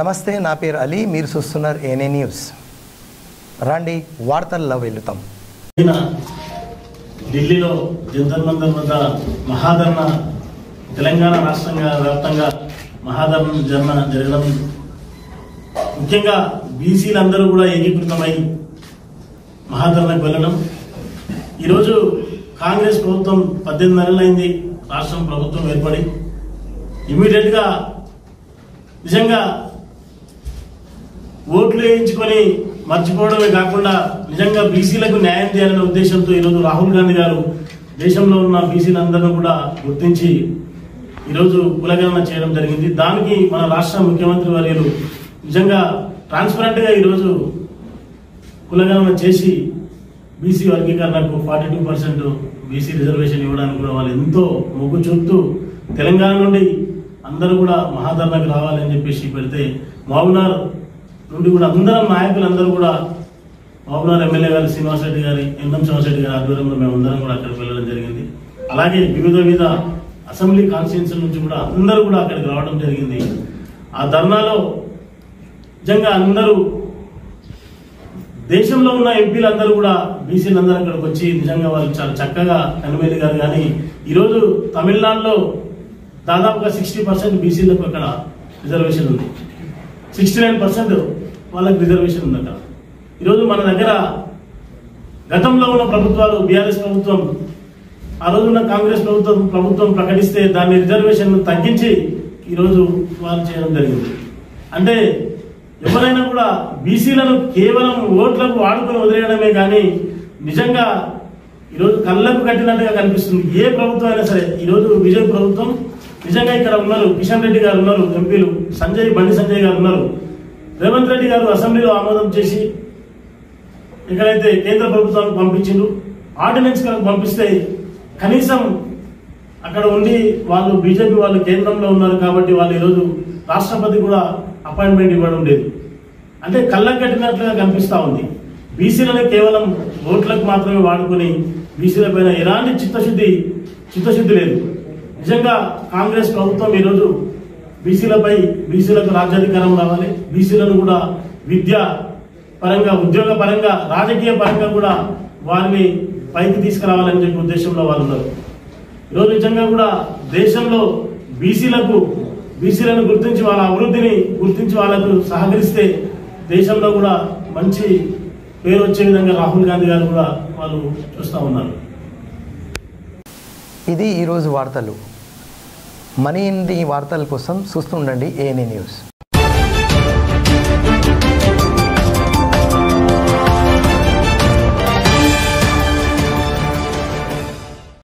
నమస్తే, నా పేరు అలీ. మీరు చూస్తున్నారు ఏఎన్ఏ న్యూస్. రండి వార్తల్లో వెళ్తాం. ఢిల్లీలో జంతర్ మంతర్ వద్ద మహాధర్నా తెలంగాణ రాష్ట్రంగా వ్యాప్తంగా మహాధర్నా జరగడం, ముఖ్యంగా బీసీలందరూ కూడా ఏకీకృతమై మహాధర్నాకు వెళ్ళడం. ఈరోజు కాంగ్రెస్ ప్రభుత్వం 18 నెలలైంది రాష్ట్రం ప్రభుత్వం ఏర్పడి. ఇమీడియట్గా నిజంగా ఓట్లు వేయించుకొని మర్చిపోవడమే కాకుండా నిజంగా బీసీలకు న్యాయం చేయాలనే ఉద్దేశంతో ఈరోజు రాహుల్ గాంధీ గారు దేశంలో ఉన్న బీసీలందరినీ కూడా గుర్తించి ఈరోజు కులగణన చేయడం జరిగింది. దానికి మన రాష్ట్ర ముఖ్యమంత్రి వర్యులు నిజంగా ట్రాన్స్పరెంట్గా ఈరోజు కులగణన చేసి బీసీ వర్గీకరణకు 42% బీసీ రిజర్వేషన్ ఇవ్వడానికి కూడా వాళ్ళు ఎంతో మొగ్గు చూపుతూ తెలంగాణ నుండి అందరూ కూడా మహాధర్నాకు రావాలని చెప్పేసి పెడితే, మహబూబ్నగర్ నుండి కూడా అందరం నాయకులందరూ కూడా మహబూబ్నగర్ ఎమ్మెల్యే గారు శ్రీనివాసరెడ్డి గారి శ్రీనివాసరెడ్డి గారి ఆధ్వర్యంలో మేమందరం కూడా అక్కడికి వెళ్ళడం జరిగింది. అలాగే వివిధ అసెంబ్లీ కాన్స్టిట్యూన్సీ నుంచి కూడా అందరూ కూడా అక్కడికి రావడం జరిగింది. ఆ ధర్నాలో నిజంగా అందరూ దేశంలో ఉన్న ఎంపీలందరూ కూడా బీసీలందరూ అక్కడికి వచ్చి నిజంగా వాళ్ళు చాలా చక్కగా కనుమేలి గారు కానీ ఈరోజు తమిళనాడులో దాదాపుగా 60% బీసీలకు అక్కడ రిజర్వేషన్ ఉంది, 69% వాళ్ళకి రిజర్వేషన్ ఉంది అక్కడ. ఈరోజు మన దగ్గర గతంలో ఉన్న ప్రభుత్వాలు, బీఆర్ఎస్ ప్రభుత్వం, ఆ రోజు ఉన్న కాంగ్రెస్ ప్రభుత్వం ప్రకటిస్తే దాన్ని రిజర్వేషన్ తగ్గించి ఈరోజు వాళ్ళు చేయడం జరిగింది. అంటే ఎవరైనా కూడా బీసీలను కేవలం ఓట్లకు వాడుకొని వదిలేయడమే కానీ నిజంగా ఈరోజు కళ్ళకు కట్టినట్టుగా కనిపిస్తుంది ఏ ప్రభుత్వం అయినా సరే. ఈరోజు విజయ్ ప్రభుత్వం నిజంగా ఇక్కడ ఉన్నారు, కిషన్ రెడ్డి గారు ఉన్నారు, ఎంపీలు బండి సంజయ్ గారు ఉన్నారు, రేవంత్ రెడ్డి గారు అసెంబ్లీలో ఆమోదం చేసి ఎక్కడైతే కేంద్ర ప్రభుత్వానికి పంపించిండు, ఆర్డినెన్స్ కనుక పంపిస్తే కనీసం అక్కడ ఉండి వాళ్ళు బీజేపీ వాళ్ళు కేంద్రంలో ఉన్నారు కాబట్టి వాళ్ళు ఈరోజు రాష్ట్రపతి కూడా అపాయింట్మెంట్ ఇవ్వడం లేదు. అంటే కళ్ళకు కట్టినట్లుగా కనిపిస్తూ ఉంది. బీసీలను కేవలం ఓట్లకు మాత్రమే వాడుకొని బీసీల పైన ఎలాంటి చిత్తశుద్ధి లేదు. నిజంగా కాంగ్రెస్ ప్రభుత్వం ఈరోజు బీసీలకు రాజ్యాధికారం రావాలి, బీసీలను కూడా విద్యా పరంగా, ఉద్యోగ పరంగా, రాజకీయ పరంగా కూడా వారిని పైకి తీసుకురావాలని చెప్పి ఉద్దేశంలో వాళ్ళు ఉన్నారు. ఈరోజు నిజంగా కూడా దేశంలో బీసీలను గుర్తించి వాళ్ళ అభివృద్ధిని గుర్తించి వాళ్ళకు సహకరిస్తే దేశంలో కూడా మంచి పేరు వచ్చే విధంగా రాహుల్ గాంధీ గారు కూడా వాళ్ళు చూస్తూ ఉన్నారు. ఇది ఈరోజు వార్తలు. మనీ ఇంటి వార్తల కోసం చూస్తుండండి ఏఎన్ఏ న్యూస్.